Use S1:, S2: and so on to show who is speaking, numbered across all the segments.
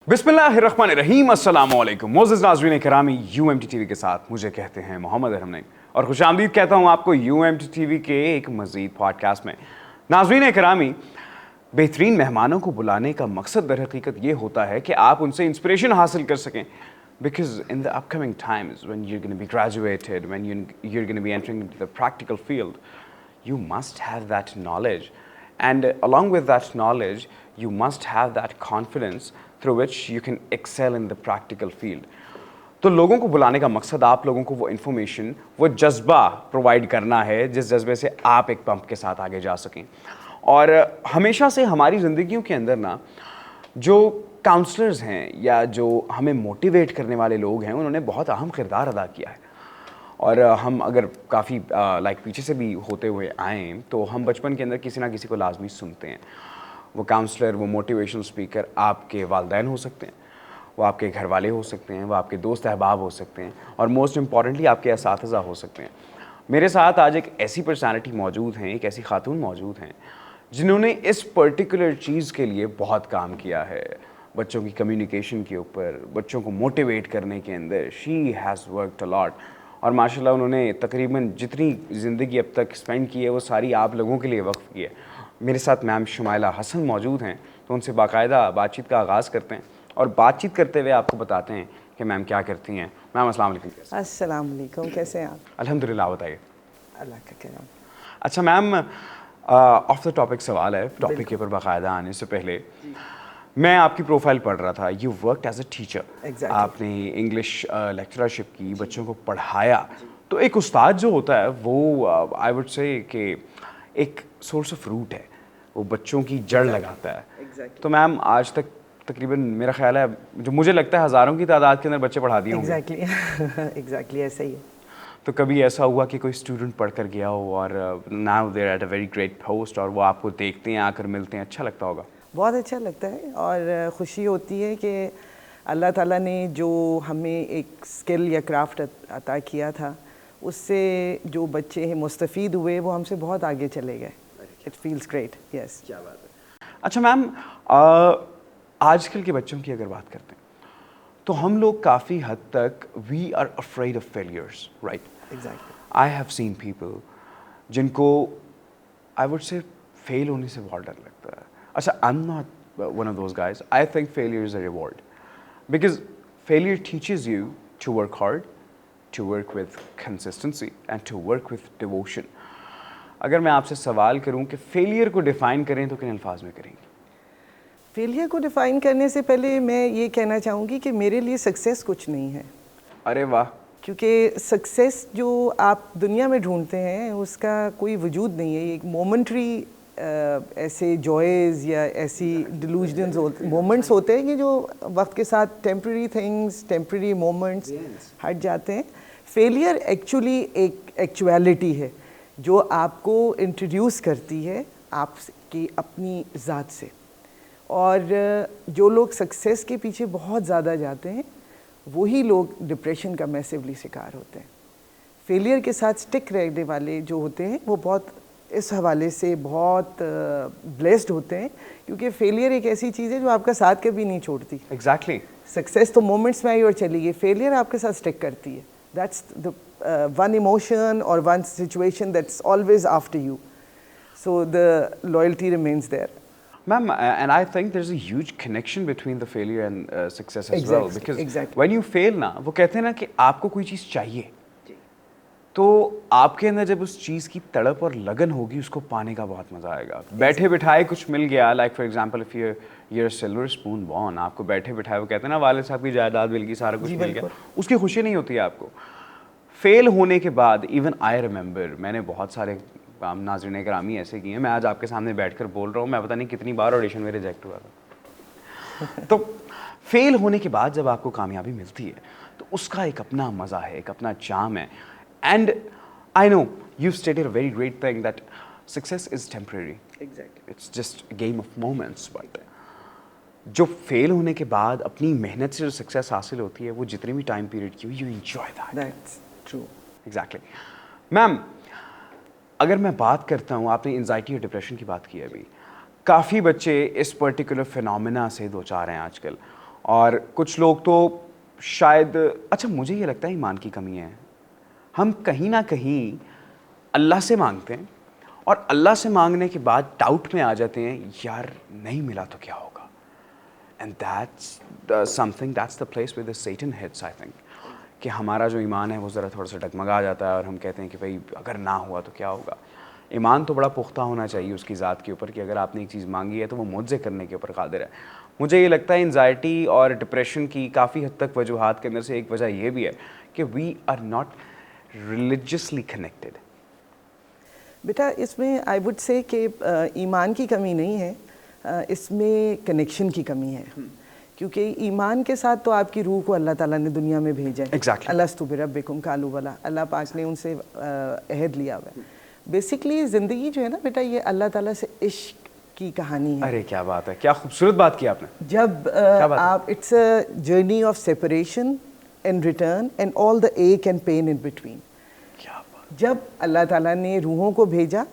S1: बिस्मिल्लाहिर्रहमानिर्रहीम, अस्सलाम वालेकुम। मोअज़्ज़िज़ नाज़रीन किरामी, UMT TV के साथ मुझे कहते हैं मोहम्मद अरहम नईम और खुशामदीद कहता हूँ आपको UMT TV के एक मज़ीद पॉडकास्ट में। नाज़रीन किरामी, बेहतरीन मेहमानों को बुलाने का मकसद दर हकीकत ये होता है कि आप उनसे इंस्पिरेशन हासिल कर सकें, because in the upcoming times when you're going to be graduated, when you're going to be entering into the practical field, you must have that knowledge, and along with that knowledge you must have that confidence through which you can excel in the practical field. तो लोगों को बुलाने का मकसद आप लोगों को वो इन्फॉर्मेशन, वो जज्बा प्रोवाइड करना है जिस जज्बे से आप एक पंप के साथ आगे जा सकें। और हमेशा से हमारी ज़िंदगियों के अंदर ना जो काउंसलर्स हैं या जो हमें मोटिवेट करने वाले लोग हैं, उन्होंने बहुत अहम किरदार अदा किया है। और हम अगर काफ़ी पीछे से भी होते हुए आएँ तो हम बचपन के अंदर किसी ना किसी को लाजमी सुनते हैं। वो काउंसलर, वो मोटिवेशनल स्पीकर आपके वालिदैन हो सकते हैं, वो आपके घर वाले हो सकते हैं, वो आपके दोस्त अहबाब हो सकते हैं, और मोस्ट इम्पॉर्टेंटली आपके असातिज़ा हो सकते हैं। मेरे साथ आज एक ऐसी पर्सनैलिटी मौजूद हैं, एक ऐसी खातून मौजूद हैं जिन्होंने इस पर्टिकुलर चीज़ के लिए बहुत काम किया है, बच्चों की कम्युनिकेशन के ऊपर, बच्चों को मोटिवेट करने के अंदर। She has worked a lot और माशाल्लाह उन्होंने तकरीबन जितनी ज़िंदगी अब तक स्पेंड की है वो सारी आप लोगों के लिए वक्फ की है। मेरे साथ मैम शुमाइला हसन मौजूद हैं, तो उनसे बाकायदा बातचीत का आगाज़ करते हैं और बातचीत करते हुए आपको बताते हैं कि मैम क्या करती हैं। मैम अस्सलाम वालेकुम।
S2: अस्सलाम वालेकुम, कैसे हैं आप?
S1: अल्हम्दुलिल्लाह, बताइए।
S2: अल्लाह का करम।
S1: अच्छा मैम, ऑफ द टॉपिक सवाल है, टॉपिक के ऊपर बाकायदा आने से पहले मैं आपकी प्रोफाइल पढ़ रहा था। You worked as a teacher, आपने इंग्लिश लेक्चरशिप की, बच्चों को पढ़ाया। तो एक उस्ताद जो होता है वो आई वुड से कि एक सोर्स ऑफ रूट है, वो बच्चों की जड़ लगाता है। तो मैम आज तक तकरीबन मेरा ख्याल है, जो मुझे लगता है हज़ारों की तादाद के अंदर बच्चे पढ़ा दिए होंगे।
S2: एग्जैक्टली ऐसा ही है।
S1: तो कभी ऐसा हुआ कि कोई स्टूडेंट पढ़ कर गया हो और now they are at a very great post और वो आपको देखते हैं, आकर मिलते हैं, अच्छा लगता होगा?
S2: बहुत अच्छा लगता है और ख़ुशी होती है कि अल्लाह ताला ने जो हमें एक स्किल या क्राफ्ट अता किया था, उससे जो बच्चे हैं मुस्तफ़ीद हुए, वो हमसे बहुत आगे चले गए। It feels great. यस,
S1: क्या बात है। अच्छा मैम, आजकल के बच्चों की अगर बात करते हैं तो हम लोग काफ़ी हद तक we are afraid of failures, right?
S2: Exactly.
S1: I have seen people जिनको आई वुड से फेल होने से बहुत डर लगता है। अच्छा, I am not one of those guys. I think failure is a reward, because failure teaches you to work hard, to work with consistency and to work with devotion. अगर मैं आपसे सवाल करूं कि फेलियर को डिफ़ाइन करें तो किन अल्फाज में करेंगे?
S2: फेलियर को डिफ़ाइन करने से पहले मैं ये कहना चाहूँगी कि मेरे लिए सक्सेस कुछ नहीं है।
S1: अरे वाह।
S2: क्योंकि सक्सेस जो आप दुनिया में ढूंढते हैं उसका कोई वजूद नहीं है। एक मोमेंट्री ऐसे जॉयज़ या ऐसी डिलूजन्स मोमेंट्स होते हैं कि जो वक्त के साथ टेम्प्रेरी थिंग्स, टेम्प्रेरी मोमेंट्स हट जाते हैं। फेलियर एक्चुअली एक एक्चुअलिटी है जो आपको इंट्रोड्यूस करती है आपकी अपनी ज़ात से। और जो लोग सक्सेस के पीछे बहुत ज़्यादा जाते हैं वही लोग डिप्रेशन का मैसिवली शिकार होते हैं। फेलियर के साथ स्टिक रहने वाले जो होते हैं वो बहुत इस हवाले से बहुत ब्लेस्ड होते हैं, क्योंकि फेलियर एक ऐसी चीज़ है जो आपका साथ कभी नहीं छोड़ती।
S1: एग्जैक्टली।
S2: सक्सेस तो मोमेंट्स में आई और चली गई, फेलियर आपके साथ स्टिक करती है। दैट्स द वन इमोशन और one situation that's always after you, so the loyalty remains there.
S1: Ma'am, and I think there's a huge connection between the failure and success as well, because when you fail ना, वो कहते हैं ना कि आपको कोई चीज़ चाहिए, तो आपके अंदर जब उस चीज़ की तड़प और लगन होगी, उसको पाने का बहुत मज़ा आएगा। बैठे बिठाए कुछ मिल गया, like for example if you're a silver spoon born, आपको बैठे बिठाए, वो कहते हैं ना वालिद साहब की जायदाद मिल गई, सारा कुछ मिल गया, उसकी खुशी नहीं होती है आपको। फेल होने के बाद इवन आई रिमेंबर, मैंने बहुत सारे नाज़रीन करामी ऐसे किए हैं, मैं आज आपके सामने बैठकर बोल रहा हूँ, मैं पता नहीं कितनी बार ऑडिशन में रिजेक्ट हुआ था। तो फेल होने के बाद जब आपको कामयाबी मिलती है तो उसका एक अपना मज़ा है, एक अपना चार्म है। And I know you stated a very great thing that success is temporary,
S2: exactly,
S1: it's just a game of moments. But जो फेल होने के बाद अपनी मेहनत से जो सक्सेस हासिल होती है, वो जितने भी टाइम पीरियड की हो, you enjoy that.
S2: That's true.
S1: Exactly. Ma'am, अगर मैं बात करता हूँ, आपने एंजाइटी और डिप्रेशन की बात की है अभी, काफ़ी बच्चे इस पर्टिकुलर फिनोमेना से दो चार हैं आजकल, اور کچھ لوگ تو شاید اچھا مجھے یہ لگتا ہے ایمان کی کمی ہے. ہم کہیں نہ کہیں اللہ سے مانگتے ہیں اور اللہ سے مانگنے کے بعد ڈاؤٹ میں آ جاتے ہیں یار نہیں ملا تو کیا ہوگا. And that's something that's the place where the Satan hits I think کہ ہمارا جو ایمان ہے وہ ذرا تھوڑا سا ڈگمگا جاتا ہے اور ہم کہتے ہیں کہ بھائی اگر نہ ہوا تو کیا ہوگا. ایمان تو بڑا پختہ ہونا چاہیے اس کی ذات کے اوپر کہ اگر آپ نے ایک چیز مانگی ہے تو وہ معجزے کرنے کے اوپر قادر ہے. مجھے یہ لگتا ہے انزائٹی اور ڈپریشن کی کافی حد تک وجوہات کے اندر سے ایک وجہ یہ بھی ہے کہ we are not religiously connected.
S2: بیٹا اس میں آئی وڈ سے کہ ایمان کی کمی نہیں ہے, اس میں کنیکشن کی کمی ہے. کیونکہ ایمان کے ساتھ تو آپ کی روح کو اللہ تعالیٰ نے دنیا میں بھیجا ہے. الستو بربکم قالوا بلی, اللہ پاک نے ان سے عہد لیا ہوا ہے. بیسکلی زندگی جو ہے نا بیٹا یہ اللہ تعالیٰ سے عشق کی کہانی ہے.
S1: ارے کیا بات ہے, کیا خوبصورت بات کی آپ نے.
S2: جب آپ it's a journey of separation and return and all the ache and pain in between. جب اللہ تعالیٰ نے روحوں کو بھیجا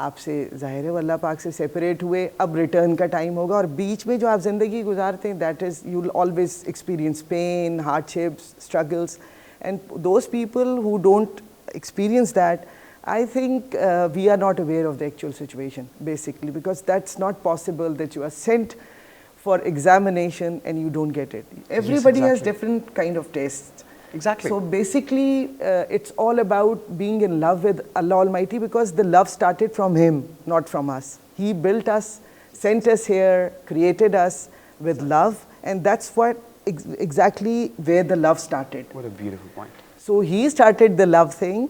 S2: آپ سے, ظاہر ہے وہ اللہ پاک سے سیپریٹ ہوئے, اب ریٹرن کا ٹائم ہوگا, اور بیچ میں جو آپ زندگی گزارتے ہیں that is you will always experience pain, hardships, struggles, and those people who don't experience that I think we are not aware of the actual situation basically, because that's not possible that you are sent for examination and you don't get it. Everybody has different kind of tests.
S1: Exactly.
S2: So basically it's all about being in love with Allah Almighty, because the love started from Him, not from us. He built us, sent us here, created us with love, and that's what exactly where the love started.
S1: What a beautiful point.
S2: So He started the love thing,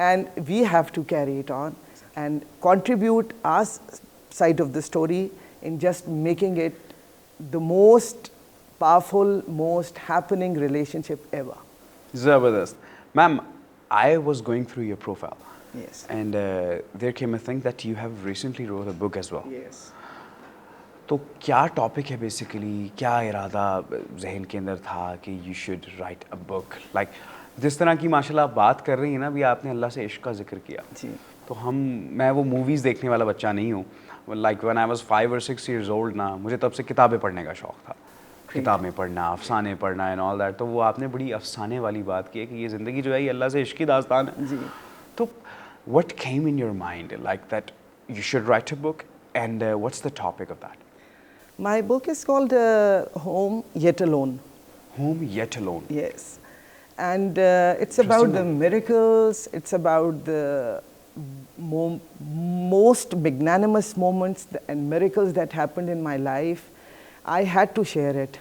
S2: and we have to carry it on and contribute our side of the story in just making it the most powerful, most happening relationship ever.
S1: Zabardast. Ma'am, I was going through your profile.
S2: Yes.
S1: And there came a thing that you have recently wrote a book as well.
S2: Yes.
S1: تو کیا topic ہے basically, کیا ارادہ ذہن کے اندر تھا کہ you should write a book, like جس طرح کی ماشاء اللہ آپ بات کر رہی ہیں نا, ابھی آپ نے اللہ سے عشق کا ذکر کیا.
S2: جی.
S1: تو میں وہ موویز دیکھنے والا بچہ نہیں ہوں. Like when I was 5 or 6 years old نا, مجھے تب سے کتابیں پڑھنے کا شوق تھا, کتابیں پڑھنا, افسانے پڑھنا اینڈ آل دیٹ. تو وہ آپ نے بڑی افسانے والی بات کی ہے کہ یہ زندگی جو ہے یہ اللہ سے عشق کی داستان ہے.
S2: جی.
S1: تو what came in your mind like that you should write a book, and what's the topic of that?
S2: My book is called Home Yet Alone.
S1: Home Yet Alone.
S2: Yes. And it's about the miracles, it's about the most magnanimous moments and miracles that happened in my life. I had to share it.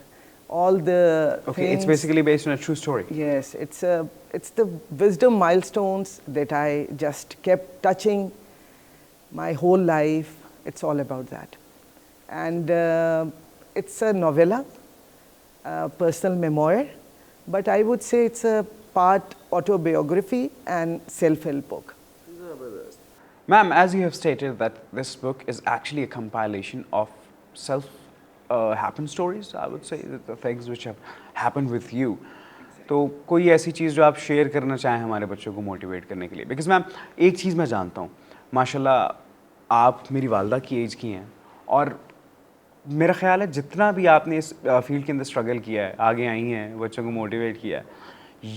S2: All the
S1: Okay,
S2: things.
S1: it's basically based on a true story.
S2: Yes, it's the wisdom milestones that I just kept touching my whole life. It's all about that. And it's a novella, personal memoir, but I would say it's a part autobiography and self-help book.
S1: Ma'am, as you have stated that this book is actually a compilation of self-happen stories, I would say, the things which have happened with you. تو کوئی ایسی چیز جو آپ share کرنا چاہیں ہمارے بچوں کو موٹیویٹ کرنے کے لیے؟ بیکاز میم ایک چیز میں جانتا ہوں, ماشاء اللہ آپ میری والدہ کی ایج کی ہیں, اور میرا خیال ہے جتنا بھی آپ نے اس فیلڈ کے اندر اسٹرگل کیا ہے, آگے آئی ہیں, بچوں کو موٹیویٹ کیا ہے,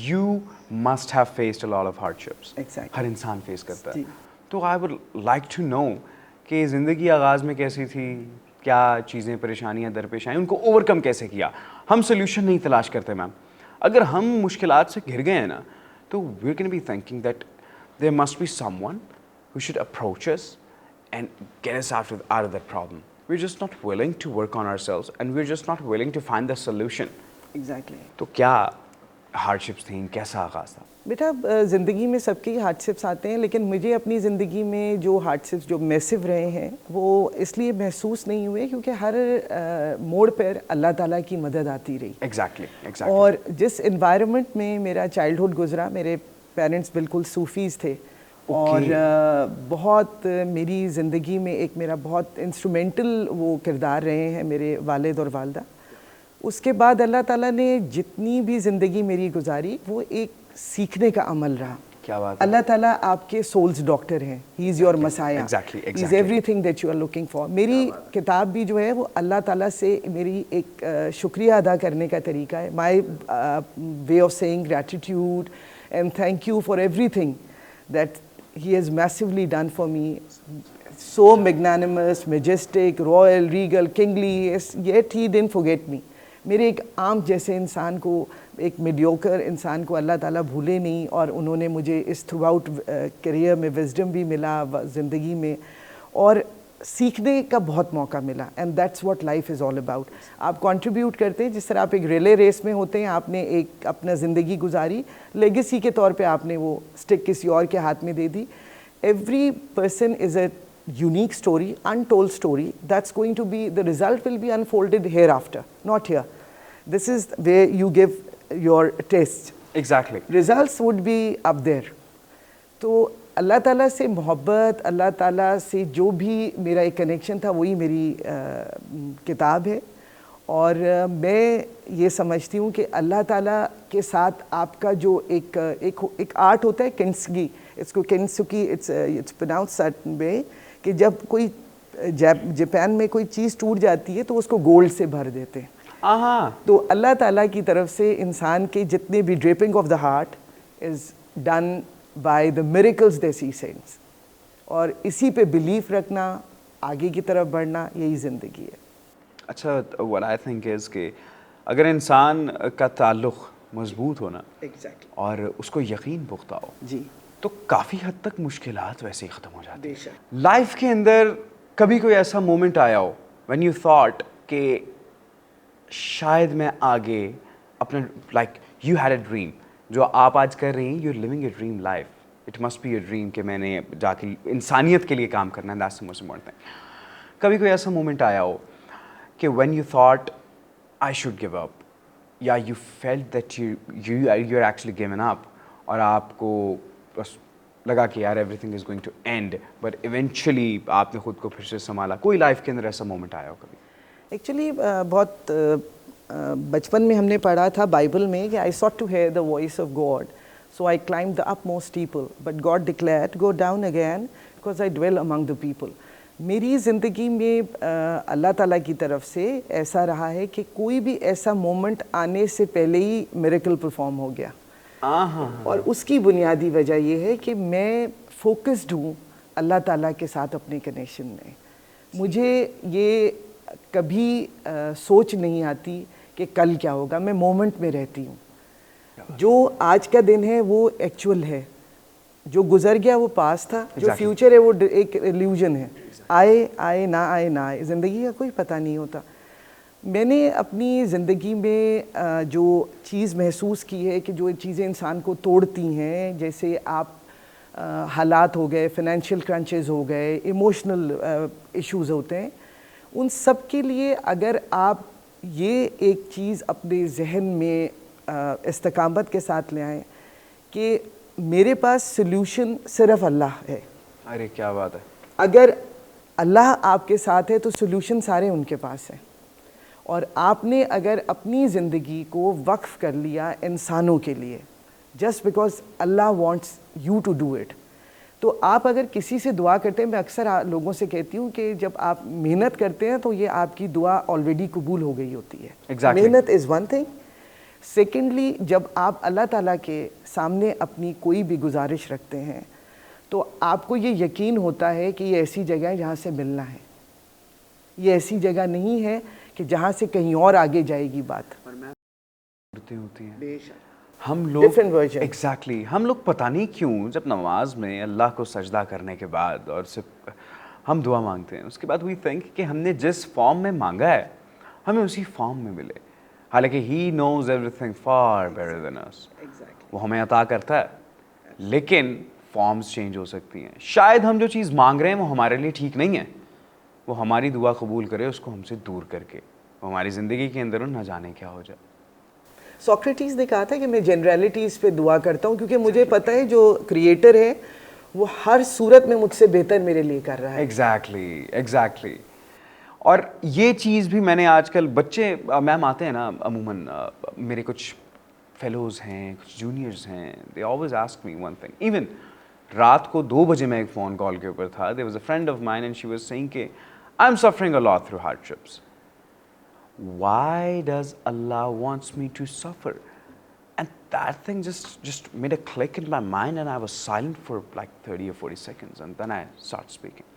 S1: you must have faced a lot of hardships. ہر انسان فیس کرتا ہے. تو I would like to know کہ زندگی آغاز میں کیسی تھی, کیا چیزیں پریشانیاں درپیش آئیں, ان کو اوور کم کیسے کیا. ہم سلیوشن نہیں تلاش کرتے میم, اگر ہم مشکلات سے گھر گئے ہیں نا تو we can be thinking that there must be someone who should approach us and get us out of that problem. We're just not willing to work on ourselves and we're just not willing to find the solution.
S2: Exactly.
S1: تو کیا ہارڈشپس تھیں, کیسا آغاز تھا؟
S2: بیٹا زندگی میں سب کے ہارڈشپس آتے ہیں, لیکن مجھے اپنی زندگی میں جو ہارڈشپس جو میسو رہے ہیں وہ اس لیے محسوس نہیں ہوئے کیونکہ ہر موڑ پر اللہ تعالیٰ کی مدد آتی رہی.
S1: Exactly.
S2: اور جس انوائرمنٹ میں میرا چائلڈہڈ گزرا, میرے پیرنٹس بالکل صوفیز تھے, اور بہت میری زندگی میں ایک میرا بہت انسٹرومنٹل وہ کردار رہے ہیں میرے والد اور والدہ. اس کے بعد اللہ تعالیٰ نے جتنی بھی زندگی میری گزاری وہ ایک سیکھنے کا عمل رہا.
S1: क्या बात है.
S2: अल्लाह ताला आपके सोल्स डॉक्टर हैं, ही इज़ योर मसाया,
S1: Exactly,
S2: he is everything that you are looking for. मेरी किताब भी जो है वो अल्लाह ताला से मेरी एक शुक्रिया अदा करने का तरीका है. My way of saying gratitude and thank you for everything that he has massively done for me. So magnanimous, majestic, royal, regal, kingly, yet he didn't forget me. मेरे एक आम जैसे इंसान को, एक मीडियोकर इंसान को अल्लाह ताला भूले नहीं, और उन्होंने मुझे इस थ्रू आउट करियर में विजडम भी मिला, ज़िंदगी में, और सीखने का बहुत मौका मिला. And that's what life is all about. आप कंट्रीब्यूट करते हैं, जिस तरह आप एक रिले रेस में होते हैं, आपने एक अपना ज़िंदगी गुजारी, लेगेसी के तौर पे आपने वो स्टिक किसी और के हाथ में दे दी. Every person is a unique story, untold story, that's going to be, the result will be unfolded hereafter, not here. This is where you give your test.
S1: Exactly.
S2: Results would be up there. तो अल्लाह ताला से मोहब्बत, अल्लाह ताला से जो भी मेरा एक कनेक्शन था, वही मेरी किताब है. और मैं ये समझती हूँ कि अल्लाह ताला के साथ आपका जो एक आर्ट होता है, किन्सुगी, इसको किन्सुकी, इट्स प्रोनाउंस सर्टेन वे, कि जब कोई जापान में कोई चीज़ टूट जाती है तो उसको गोल्ड से भर देते हैं. तो अल्लाह ताला की तरफ से इंसान के जितने भी draping of the heart is done by the miracles they see saints. और इसी पे बिलीफ रखना, आगे की तरफ बढ़ना, यही ज़िंदगी है.
S1: अच्छा, व्हाट आई थिंक इज़ कि अगर इंसान का ताल्लुक़ मजबूत हो ना,
S2: एग्जैक्टली,
S1: और उसको यकीन पुख्ता हो
S2: जी,
S1: तो काफ़ी हद तक मुश्किलात वैसे ही ख़त्म हो जाती
S2: बेशक.
S1: हैं. लाइफ के अंदर कभी कोई ऐसा मोमेंट आया हो व्हेन यू थॉट कि शायद मैं आगे अपना, like you had a dream, जो आप आज कर रही हैं, you are living a dream life, it must be a dream कि मैंने जाके इंसानियत के लिए काम करना है, that's the most important thing. कभी कोई ऐसा मोमेंट आया हो कि when you thought I should give up, या you felt that you are actually given up, और आपको बस लगा कि यार everything is going to end, but eventually आपने खुद को फिर से संभाला? कोई लाइफ के अंदर ऐसा मोमेंट आया हो कभी?
S2: एक्चुअली बहुत बचपन में हमने पढ़ा था बाइबल में कि I sought to hear the voice of God, so I climb the upmost steeple, but God declared go down again because I dwell among the people. मेरी ज़िंदगी में अल्लाह ताला की तरफ से ऐसा रहा है कि कोई भी ऐसा मोमेंट आने से पहले ही मिरेकल परफॉर्म हो गया. और उसकी बुनियादी वजह ये है कि मैं फोकस्ड हूँ अल्लाह ताला के साथ अपने कनेक्शन में. मुझे ये कभी सोच नहीं आती कि कल क्या होगा, मैं मोमेंट में रहती हूँ. जो आज का दिन है वो एक्चुअल है, जो गुजर गया वो पास था, जो फ्यूचर है वो एक इल्यूजन है. आए ना आए, ज़िंदगी का कोई पता नहीं होता. मैंने अपनी ज़िंदगी में जो चीज़ महसूस की है कि जो चीज़ें इंसान को तोड़ती हैं, जैसे आप हालात हो गए, फाइनेंशियल क्रंचेस हो गए, इमोशनल इश्यूज़ होते हैं, उन सब के लिए अगर आप ये एक चीज़ अपने जहन में इस्तकामत के साथ ले आएँ कि मेरे पास सल्यूशन सिर्फ अल्लाह है.
S1: अरे क्या बात है.
S2: अगर अल्लाह आपके साथ है तो सल्यूशन सारे उनके पास हैं. और आपने अगर अपनी ज़िंदगी को वक्फ कर लिया इंसानों के लिए, just because Allah wants you to do it, तो आप अगर किसी से दुआ करते हैं, मैं अक्सर लोगों से कहती हूँ कि जब आप मेहनत करते हैं तो ये आपकी दुआ ऑलरेडी कबूल हो गई होती है.
S1: Exactly.
S2: मेहनत इज़ वन थिंग. सेकेंडली, जब आप अल्लाह ताला के सामने अपनी कोई भी गुजारिश रखते हैं तो आपको ये यकीन होता है कि ये ऐसी जगह है जहाँ से मिलना है, ये ऐसी जगह नहीं है कि जहाँ से कहीं और आगे जाएगी बात.
S1: होती हैं
S2: बेशक.
S1: हम लोग
S2: Different version.
S1: एग्जैक्टली हम लोग पता नहीं क्यों जब नमाज में अल्लाह को सजदा करने के बाद और सिर्फ हम दुआ मांगते हैं, उसके बाद वी थिंक कि हमने जिस फॉर्म में मांगा है हमें उसी फॉर्म में मिले, हालांकि he knows everything far better than us. वो हमें अता करता है, लेकिन फॉर्म्स चेंज हो सकती हैं. शायद हम जो चीज़ मांग रहे हैं वो हमारे लिए ठीक नहीं है, वो हमारी दुआ कबूल करे उसको हमसे दूर करके, वो हमारी ज़िंदगी के अंदर न जाने क्या हो जाए.
S2: सोक्रेटिस ने कहा था कि मैं जनरलिटीज़ पे दुआ करता हूँ क्योंकि मुझे पता है जो क्रिएटर है वो हर सूरत में मुझसे बेहतर मेरे लिए कर रहा है.
S1: एग्जैक्टली. और ये चीज़ भी मैंने आजकल, बच्चे मैम आते हैं ना अमूमन, मेरे कुछ फेलोज हैं, कुछ जूनियर्स हैं, they always ask me one thing. Even रात को 2 बजे मैं एक फ़ोन कॉल के ऊपर था. There was a friend of mine and she was saying कि I am suffering a lot through hardships. Why does Allah wants me to suffer? And that thing just made a click in my mind, and I was silent for like 30 or 40 seconds, and then I start speaking.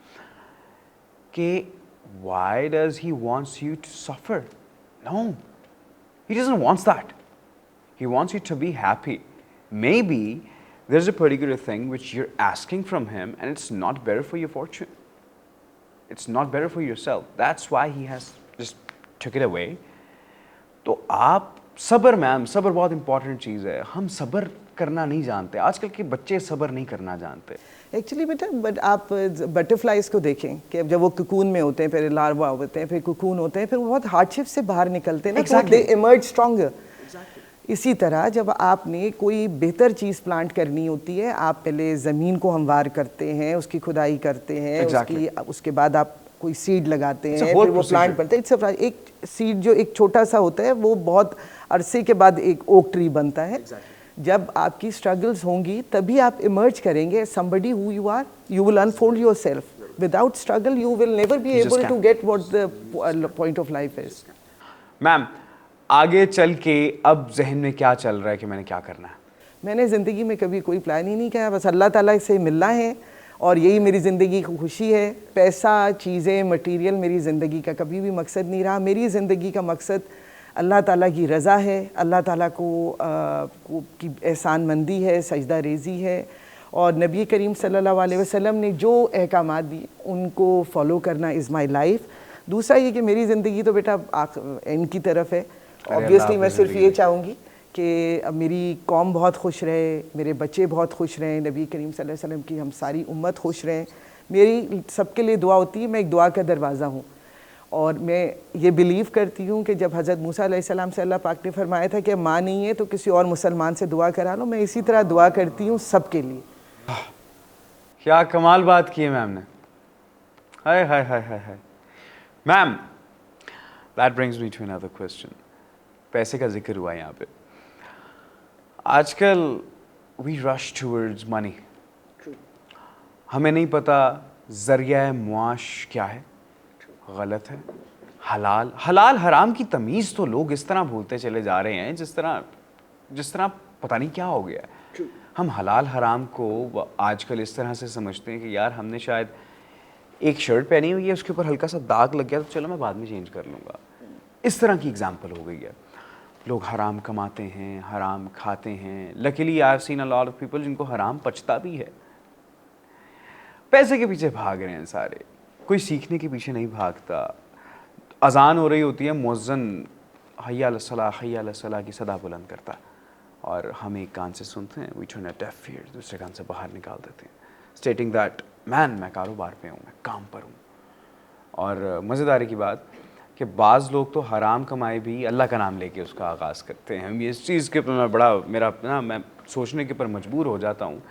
S1: Okay, why does he wants you to suffer? No, he doesn't want that. He wants you to be happy. Maybe there's a particular thing which you're asking from him, and it's not better for your fortune. It's not better for yourself. That's why he has just took it away. तो आप सब्र, ma'am, सब्र बहुत important चीज़ है. हम सब्र करना नहीं जानते. आजकल के बच्चे सब्र नहीं करना जानते.
S2: एक्चुअली बेटा, बट आप बटरफ्लाइज को देखें कि जब वो कुकून में होते हैं, फिर लार्वा होते हैं, फिर कुकून होते हैं, फिर वो बहुत हार्डशिप से बाहर निकलते हैं ना, तो दे इमर्ज स्ट्रॉन्गर. इसी तरह जब आपने कोई बेहतर चीज़ प्लांट करनी होती है, आप पहले ज़मीन को हमवार करते हैं, उसकी खुदाई करते हैं, उसके बाद आप कोई सीड लगाते हैं, फिर वो प्लांट बनता है. एक सीड जो एक छोटा सा होता है, वो बहुत अरसे के बाद एक ओक ट्री बनता है. जब आपकी स्ट्रगल्स होंगी तभी आप इमर्ज करेंगे somebody who you are. You will unfold yourself. Without struggle you will never be able to get what the point of life is.
S1: Ma'am, आगे चल के अब जहन में क्या चल रहा है कि मैंने क्या करना है?
S2: मैंने ज़िंदगी में कभी कोई प्लान ही नहीं किया, बस अल्लाह ताला से मिलना है और यही मेरी ज़िंदगी की खुशी है. पैसा, चीज़ें, मटेरियल मेरी ज़िंदगी का कभी भी मकसद नहीं रहा. मेरी ज़िंदगी का मकसद अल्लाह ताला की रज़ा है, अल्लाह ताला को की एहसान मंदी है, सजदा रेज़ी है, और नबी करीम सल्लल्लाहु अलैहि वसल्लम ने जो अहकामात दिए उनको फॉलो करना इज़ माई लाइफ. दूसरा ये कि मेरी ज़िंदगी तो बेटा एंड की तरफ है. ऑब्वियसली मैं सिर्फ ये चाहूँगी कि मेरी कौम बहुत खुश रहे, मेरे बच्चे बहुत खुश रहें, नबी करीम सल्लल्लाहु अलैहि वसल्लम की हम सारी उम्मत खुश रहें. मेरी सबके लिए दुआ होती है, मैं एक दुआ का दरवाज़ा हूँ. और मैं ये बिलीव करती हूँ कि जब हज़रत मूसा अलैहिस्सलाम से अल्लाह पाक ने फरमाया था कि माँ नहीं है तो किसी और मुसलमान से दुआ करा लो, मैं इसी तरह दुआ करती हूँ सबके लिए.
S1: क्या कमाल बात की है मैम ने. हाय हाय हाय हाय हाय. Ma'am, that brings me to another question. पैसे का जिक्र हुआ यहाँ पे. आजकल वी रश टूवर्ड्स मनी. हमें नहीं पता ज़रिया मुआश क्या है, गलत है, हलाल हराम की तमीज़ तो लोग इस तरह भूलते चले जा रहे हैं जिस तरह पता नहीं क्या हो गया है. हम हलाल हराम को आजकल इस तरह से समझते हैं कि यार हमने शायद एक शर्ट पहनी हुई है, उसके ऊपर हल्का सा दाग लग गया तो चलो मैं बाद में चेंज कर लूँगा. इस तरह की एग्जाम्पल हो गई है. लोग हराम कमाते हैं, हराम खाते हैं. Luckily I have seen a lot of people जिनको हराम पचता भी है. पैसे के पीछे भाग रहे हैं सारे, कोई सीखने के पीछे नहीं भागता. अजान हो रही होती है, मुअज्जिन हय्या अला सलाह की सदा बुलंद करता और हम एक कान से सुनते हैं, we turn a deaf ear, दूसरे कान से बाहर निकाल देते हैं, स्टेटिंग दैट मैन मैं कारोबार पे हूँ, मैं काम पर हूँ. और मज़ेदारी की बात कि बाज़ लोग तो हराम कमाए भी अल्लाह का नाम लेके उसका आगाज़ करते हैं. हम इस चीज़ के ऊपर मैं सोचने के ऊपर मजबूर हो जाता हूँ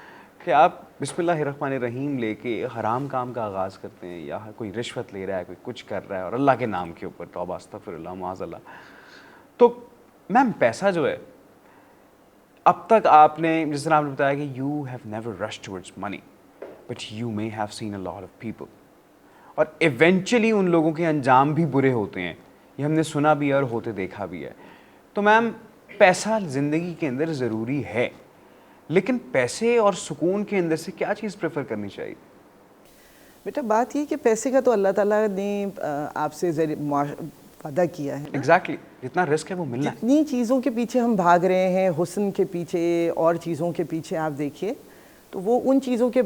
S1: कि आप बिस्मिल्लाहिर्रहमानिर्रहीम लेके हराम काम का आगाज़ करते हैं, या कोई रिश्वत ले रहा है, कोई कुछ कर रहा है और अल्लाह के नाम के ऊपर तौबा अस्तगफिरुल्लाह माज़अल्लाह. तो मैम, पैसा जो है, अब तक आपने जिस तरह आपने बताया कि you have never rushed towards money but you may have seen a lot of people, और इवेंचुअली उन लोगों के अंजाम भी बुरे होते हैं. ये हमने सुना भी है और होते देखा भी है. तो मैम, पैसा ज़िंदगी के अंदर ज़रूरी है, लेकिन पैसे और सुकून के अंदर से क्या चीज़ प्रेफर करनी चाहिए?
S2: बेटा, बात ये कि पैसे का तो अल्लाह ताला ने आपसे वादा किया है.
S1: एग्जैक्टली. जितना रिस्क है वो मिलना है.
S2: जितनी चीज़ों के पीछे हम भाग रहे हैं, हुस्न के पीछे और चीज़ों के पीछे, आप देखिए तो वो उन चीज़ों के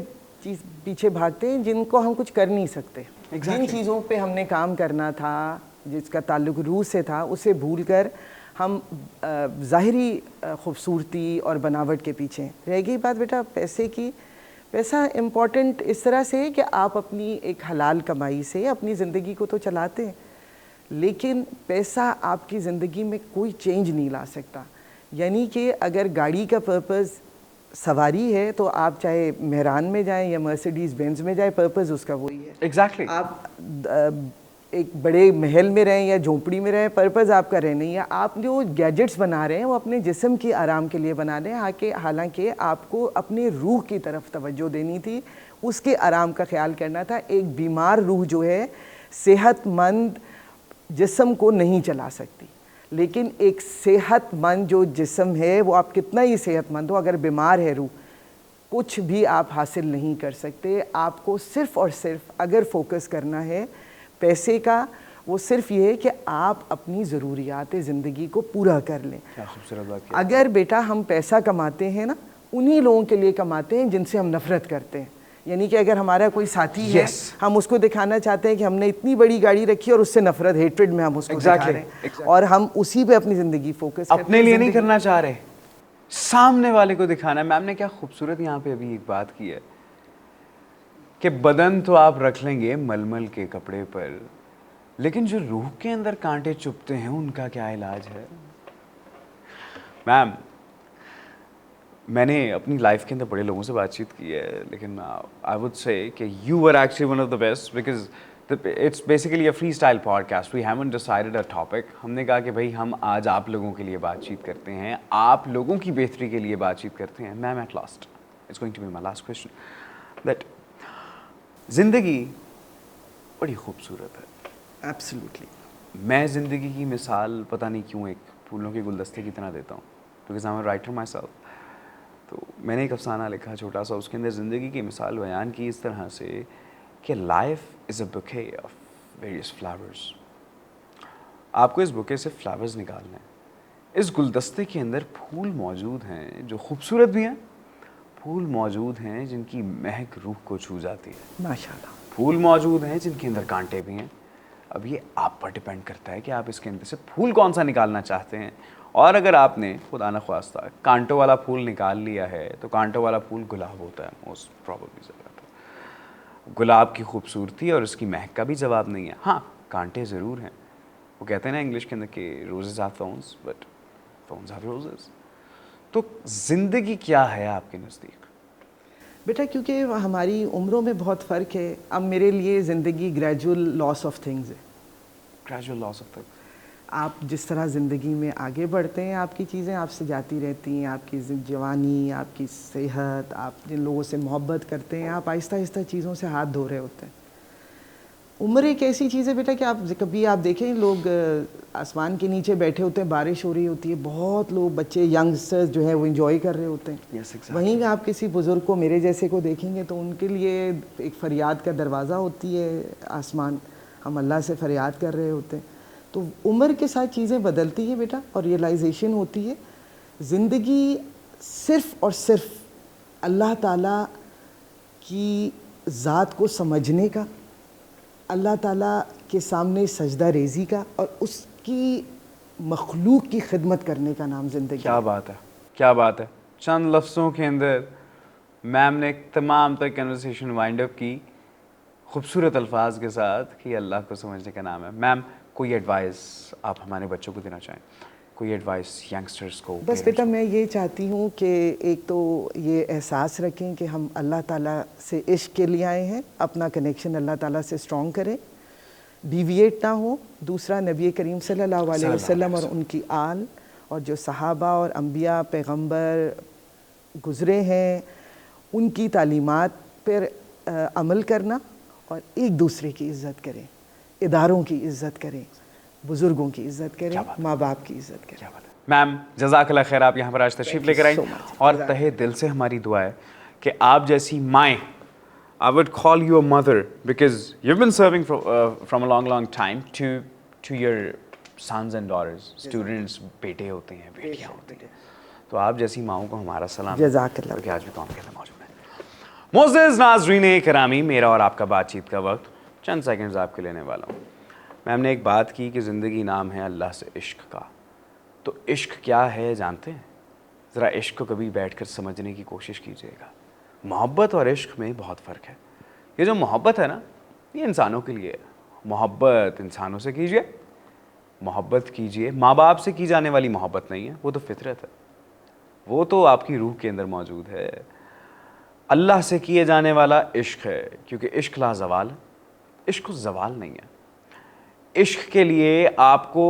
S2: पीछे भागते हैं जिनको हम कुछ कर नहीं सकते. जिन चीज़ों पे हमने काम करना था, जिसका ताल्लुक रूह से था, उसे भूलकर हम ज़ाहिरी खूबसूरती और बनावट के पीछे रह गई. बात बेटा पैसे की, पैसा इम्पॉर्टेंट इस तरह से है कि आप अपनी एक हलाल कमाई से अपनी ज़िंदगी को तो चलाते हैं, लेकिन पैसा आपकी ज़िंदगी में कोई चेंज नहीं ला सकता. यानी कि अगर गाड़ी का पर्पज़ सवारी है तो आप चाहे मेहरान में जाएं या मर्सिडीज़ बेंज में जाएं, पर्पज़ उसका वही है.
S1: एग्जैक्टली.
S2: आप ایک بڑے محل میں رہیں یا جھونپڑی میں رہیں, پرپز آپ کا رہنا نہیں ہے. آپ جو گیجٹس بنا رہے ہیں وہ اپنے جسم کی آرام کے لیے بنا رہے ہیں, حالانکہ آپ کو اپنے روح کی طرف توجہ دینی تھی, اس کے آرام کا خیال کرنا تھا. ایک بیمار روح جو ہے صحت مند جسم کو نہیں چلا سکتی, لیکن ایک صحت مند جو جسم ہے وہ آپ کتنا ہی صحت مند ہو, اگر بیمار ہے روح, کچھ بھی آپ حاصل نہیں کر سکتے. آپ کو صرف اور صرف اگر فوکس کرنا ہے پیسے کا, وہ صرف یہ ہے کہ آپ اپنی ضروریات زندگی کو پورا کر لیں. اگر بیٹا ہم پیسہ کماتے ہیں نا, انہی لوگوں کے لیے کماتے ہیں جن سے ہم نفرت کرتے ہیں. یعنی کہ اگر ہمارا کوئی ساتھی ہے, ہم اس کو دکھانا چاہتے ہیں کہ ہم نے اتنی بڑی گاڑی رکھی اور اس سے نفرت, ہیٹرڈ میں ہم اس کو دکھا رہے ہیں, اور ہم اسی پہ اپنی زندگی فوکس کرتے ہیں.
S1: اپنے لیے نہیں کرنا چاہ رہے, سامنے والے کو دکھانا ہے. میم نے کیا خوبصورت یہاں پہ ابھی ایک بات کی ہے کہ بدن تو آپ رکھ لیں گے ململ کے کپڑے پر, لیکن جو روح کے اندر کانٹے چبھتے ہیں ان کا کیا علاج ہے. میم میں نے اپنی لائف کے اندر بڑے لوگوں سے بات چیت کی ہے, لیکن آئی وڈ سے کہ you are actually one of the best, because it's basically a freestyle podcast. We haven't decided a topic. ہم نے کہا کہ بھائی ہم آج آپ لوگوں کے لیے بات چیت کرتے ہیں, آپ لوگوں کی بہتری کے لیے بات چیت کرتے ہیں. Ma'am at last it's going to be my last question, that زندگی بڑی خوبصورت ہے.
S2: ایبسلیوٹلی.
S1: میں زندگی کی مثال پتہ نہیں کیوں ایک پھولوں کے گلدستے کی طرح دیتا ہوں, because I am a writer my self. تو میں نے ایک افسانہ لکھا چھوٹا سا, اس کے اندر زندگی کی مثال بیان کی اس طرح سے کہ life is a bouquet of various flowers. آپ کو اس بوکے سے فلاورز نکالنے ہیں. اس گلدستے کے اندر پھول موجود ہیں جو خوبصورت بھی ہیں, پھول موجود ہیں جن کی مہک روح کو چھو جاتی ہے,
S2: ماشاءاللہ.
S1: پھول موجود ہیں جن کے اندر کانٹے بھی ہیں. اب یہ آپ پر ڈپینڈ کرتا ہے کہ آپ اس کے اندر سے پھول کون سا نکالنا چاہتے ہیں. اور اگر آپ نے خدا نخواستہ کانٹوں والا پھول نکال لیا ہے تو کانٹوں والا پھول گلاب ہوتا ہے موسٹ پروبیبلی. گلاب کی خوبصورتی اور اس کی مہک کا بھی جواب نہیں ہے. ہاں کانٹے ضرور ہیں. وہ کہتے ہیں نا انگلش کے اندر کہ roses have thorns but thorns have roses. تو زندگی کیا ہے آپ کے نزدیک؟
S2: بیٹا کیونکہ ہماری عمروں میں بہت فرق ہے. اب میرے لیے زندگی گریجول لاس آف تھنگز ہے.
S1: Gradual loss of things.
S2: آپ جس طرح زندگی میں آگے بڑھتے ہیں آپ کی چیزیں آپ سے جاتی رہتی ہیں. آپ کی جوانی, آپ کی صحت, آپ جن لوگوں سے محبت کرتے ہیں, آپ آہستہ آہستہ چیزوں سے ہاتھ دھو رہے ہوتے ہیں. عمر ایک ایسی چیز ہے بیٹا کہ آپ کبھی آپ دیکھیں لوگ آسمان کے نیچے بیٹھے ہوتے ہیں, بارش ہو رہی ہوتی ہے, بہت لوگ بچے ینگسٹرز جو ہیں وہ انجوائے کر رہے ہوتے ہیں. وہیں آپ کسی بزرگ کو, میرے جیسے کو دیکھیں گے تو ان کے لیے ایک فریاد کا دروازہ ہوتی ہے آسمان, ہم اللہ سے فریاد کر رہے ہوتے ہیں. تو عمر کے ساتھ چیزیں بدلتی ہیں بیٹا, اور ریئلائزیشن ہوتی ہے زندگی صرف اور صرف اللہ تعالیٰ کی ذات کو سمجھنے کا, اللہ تعالیٰ کے سامنے سجدہ ریزی کا, اور اس کی مخلوق کی خدمت کرنے کا نام زندگی.
S1: کیا بات ہے, کیا بات ہے. چند لفظوں کے اندر میم نے ایک تمام تر کنورسیشن وائنڈ اپ کی خوبصورت الفاظ کے ساتھ کہ اللہ کو سمجھنے کا نام ہے. میم کوئی ایڈوائس آپ ہمارے بچوں کو دینا چاہیں, کوئی ایڈوائس ینگسٹرز کو؟
S2: بس بیٹا میں یہ چاہتی ہوں کہ ایک تو یہ احساس رکھیں کہ ہم اللہ تعالیٰ سے عشق کے لیے آئے ہیں, اپنا کنیکشن اللہ تعالیٰ سے اسٹرانگ کریں, ڈیویٹ نہ ہوں. دوسرا نبی کریم صلی اللہ علیہ وسلم اور ان کی آل اور جو صحابہ اور انبیاء پیغمبر گزرے ہیں ان کی تعلیمات پر عمل کرنا, اور ایک دوسرے کی عزت کریں, اداروں کی عزت کریں, بزرگوں کی عزت کریں, ماں باپ کی عزت کریں.
S1: میم جزاک اللہ خیر, آپ یہاں پر آج تشریف لے کر آئیں, اور تہہ دل سے ہماری دعا ہے کہ آپ جیسی مائیں, I would call you a mother because you've been serving from a long time to your sons and daughters, students, بیٹے ہوتے ہیں, بیٹیاں ہوتی ہیں, تو آپ جیسی ماؤں کو ہمارا سلام,
S2: جزاک اللہ.
S1: کیونکہ آج بھی قوم کے اندر موجود ہیں. معزز ناظرین کرامی, میرا اور آپ کا بات چیت کا وقت چند سیکنڈز آپ کے لینے والا ہوں. میم نے ایک بات کی کہ زندگی نام ہے اللہ سے عشق کا. تو عشق کیا ہے جانتے ہیں؟ ذرا عشق کو کبھی بیٹھ کر سمجھنے کی کوشش کیجیے گا. محبت اور عشق میں بہت فرق ہے. یہ جو محبت ہے نا, یہ انسانوں کے لیے ہے. محبت انسانوں سے کیجیے, محبت کیجیے, ماں باپ سے کی جانے والی محبت نہیں ہے, وہ تو فطرت ہے, وہ تو آپ کی روح کے اندر موجود ہے. اللہ سے کیے جانے والا عشق ہے, کیونکہ عشق لا زوال ہے. عشق زوال نہیں ہے. इश्क के लिए आपको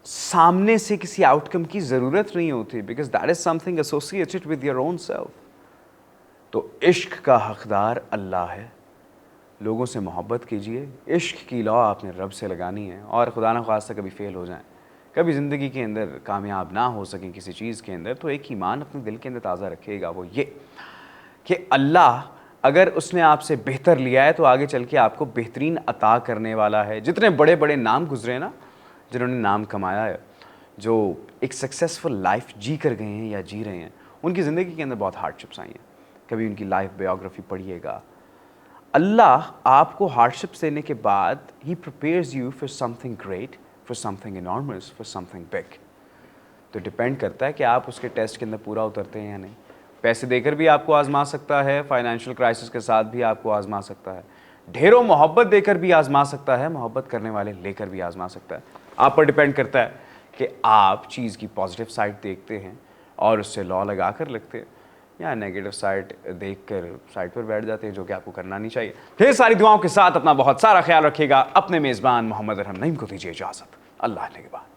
S1: सामने से किसी आउटकम की ज़रूरत नहीं होती, because that is something associated with your own self. तो इश्क का हकदार अल्लाह है। लोगों से मोहब्बत कीजिए, इश्क की लौ आपने रब से लगानी है, और खुदा न ख्वास्ता कभी फेल हो जाएं, कभी ज़िंदगी के अंदर कामयाब ना हो सकें किसी चीज़ के अंदर, तो एक ईमान अपने दिल के अंदर ताज़ा रखिएगा, वो ये कि अल्लाह अगर उसने आपसे बेहतर लिया है तो आगे चल के आपको बेहतरीन अता करने वाला है। जितने बड़े बड़े नाम गुजरे ना, जिन्होंने नाम कमाया है, जो एक सक्सेसफुल लाइफ जी कर गए हैं या जी रहे हैं, उनकी ज़िंदगी के अंदर बहुत हार्डशिप्स आई हैं। कभी उनकी लाइफ बायोग्राफी पढ़िएगा। अल्लाह आपको हार्डशिप्स देने के बाद ही prepares you for something great, for something enormous, for something big. तो डिपेंड करता है कि आप उसके टेस्ट के अंदर पूरा उतरते हैं या नहीं। पैसे देकर भी आपको आजमा सकता है, फाइनेंशियल क्राइसिस के साथ भी आपको आजमा सकता है, ढेरों मोहब्बत देकर भी आजमा सकता है, मोहब्बत करने वाले लेकर भी आजमा सकता है। आप पर डिपेंड करता है कि आप चीज़ की पॉजिटिव साइड देखते हैं और उससे लॉ लगा कर लगते हैं, या नेगेटिव साइड देखकर साइड पर बैठ जाते हैं, जो कि आपको करना नहीं चाहिए। ढेर सारी दुआओं के साथ अपना बहुत सारा ख्याल रखिएगा। अपने मेज़बान मोहम्मद अरहम नईम को दीजिए इजाज़त। अल्लाह ने के बाद।